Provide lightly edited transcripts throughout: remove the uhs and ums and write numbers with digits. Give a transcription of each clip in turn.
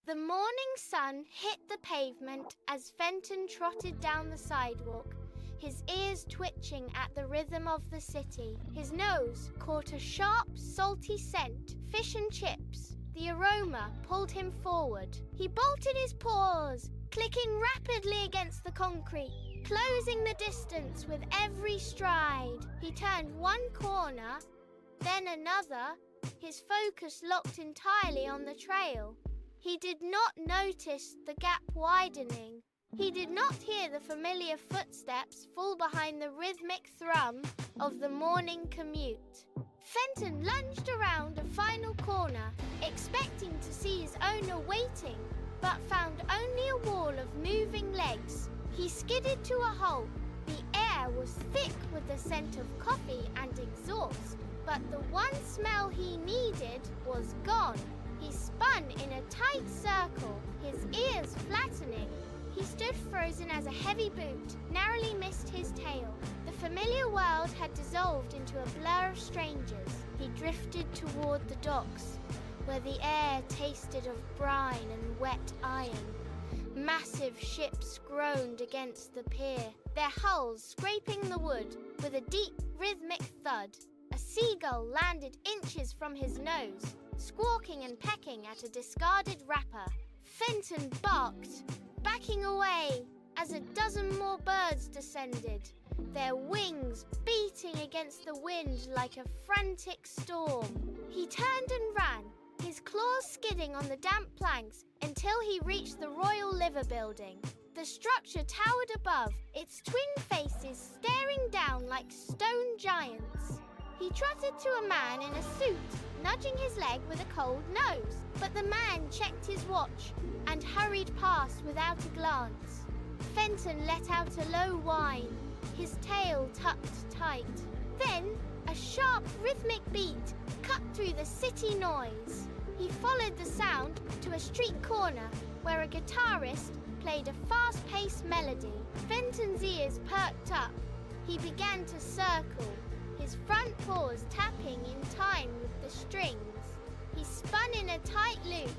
The morning sun hit the pavement as Fenton trotted down the sidewalk, his ears twitching at the rhythm of the city. His nose caught a sharp, salty scent, fish and chips. The aroma pulled him forward. He bolted his paws, clicking rapidly against the concrete, closing the distance with every stride. He turned one corner, then another, his focus locked entirely on the trail. He did not notice the gap widening. He did not hear the familiar footsteps fall behind the rhythmic thrum of the morning commute. Fenton lunged around a final corner, expecting to see his owner waiting, but found only a wall of moving legs. He skidded to a halt. The air was thick with the scent of coffee and exhaust, but the one smell he needed was gone. He spun in a tight circle, his ears flattening. He stood frozen as a heavy boot narrowly missed his tail. The familiar world had dissolved into a blur of strangers. He drifted toward the docks, where the air tasted of brine and wet iron. Massive ships groaned against the pier, their hulls scraping the wood with a deep, rhythmic thud. A seagull landed inches from his nose, squawking and pecking at a discarded wrapper. Fenton barked, backing away as a dozen more birds descended, their wings beating against the wind like a frantic storm. He turned and ran, his claws skidding on the damp planks until he reached the Royal Liver Building. The structure towered above, its twin faces staring down like stone giants. He trotted to a man in a suit, nudging his leg with a cold nose. But the man checked his watch and hurried past without a glance. Fenton let out a low whine, his tail tucked tight. Then a sharp, rhythmic beat cut through the city noise. He followed the sound to a street corner where a guitarist played a fast-paced melody. Fenton's ears perked up. He began to circle, his front paws tapping in time with the strings. He spun in a tight loop,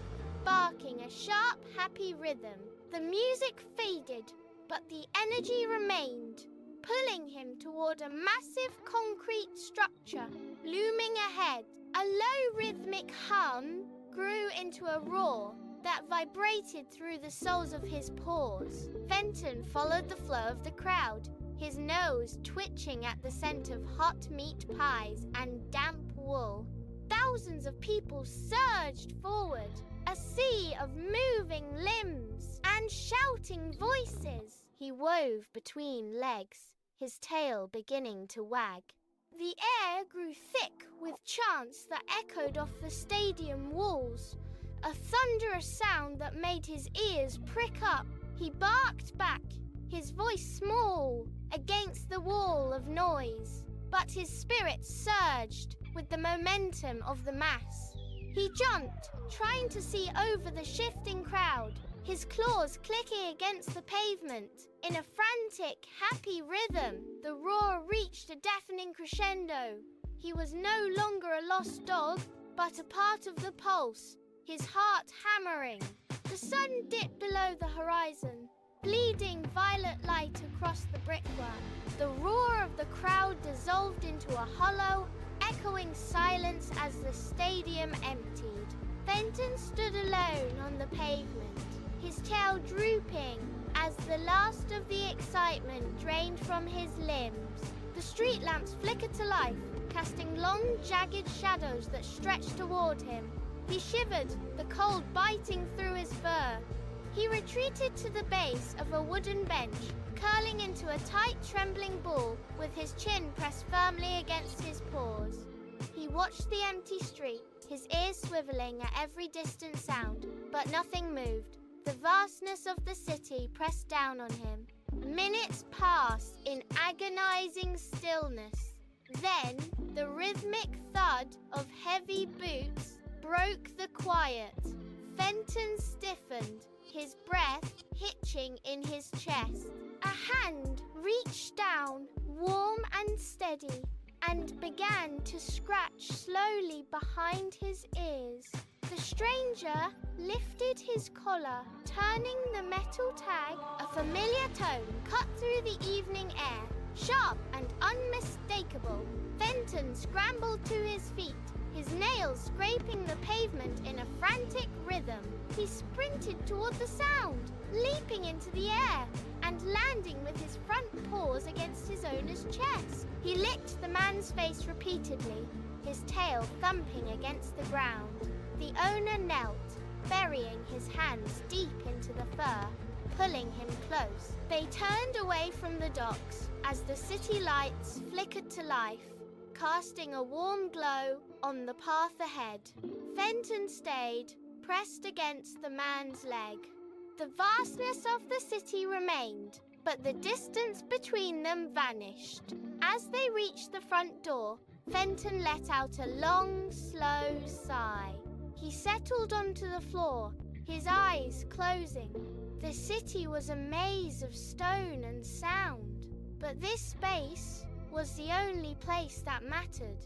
barking a sharp, happy rhythm. The music faded, but the energy remained, pulling him toward a massive concrete structure looming ahead. A low rhythmic hum grew into a roar that vibrated through the soles of his paws. Fenton followed the flow of the crowd, his nose twitching at the scent of hot meat pies and damp wool. Thousands of people surged forward, a sea of moving limbs and shouting voices. He wove between legs, his tail beginning to wag. The air grew thick with chants that echoed off the stadium walls, a thunderous sound that made his ears prick up. He barked back, his voice small against the wall of noise, but his spirit surged with the momentum of the mass. He jumped, trying to see over the shifting crowd, his claws clicking against the pavement. In a frantic, happy rhythm, the roar reached a deafening crescendo. He was no longer a lost dog, but a part of the pulse, his heart hammering. The sun dipped below the horizon, bleeding violet light across the brickwork. The roar of the crowd dissolved into a hollow, echoing silence as the stadium emptied. Fenton stood alone on the pavement, his tail drooping as the last of the excitement drained from his limbs. The street lamps flickered to life, casting long, jagged shadows that stretched toward him. He shivered, the cold biting through his fur. He retreated to the base of a wooden bench, curling into a tight, trembling ball with his chin pressed firmly against his paws. He watched the empty street, his ears swiveling at every distant sound, but nothing moved. The vastness of the city pressed down on him. Minutes passed in agonizing stillness. Then the rhythmic thud of heavy boots broke the quiet. Fenton stiffened, his breath hitching in his chest. A hand reached down, warm and steady, and began to scratch slowly behind his ears. The stranger lifted his collar, turning the metal tag. A familiar tone cut through the evening air, sharp and unmistakable. Fenton scrambled to his feet, his nails scraping the pavement in a frantic rhythm. He sprinted toward the sound, leaping into the air and landing with his front paws against his owner's chest. He licked the man's face repeatedly, his tail thumping against the ground. The owner knelt, burying his hands deep into the fur, pulling him close. They turned away from the docks as the city lights flickered to life, casting a warm glow on the path ahead. Fenton stayed, pressed against the man's leg. The vastness of the city remained, but the distance between them vanished. As they reached the front door, Fenton let out a long, slow sigh. He settled onto the floor, his eyes closing. The city was a maze of stone and sound, but this space was the only place that mattered.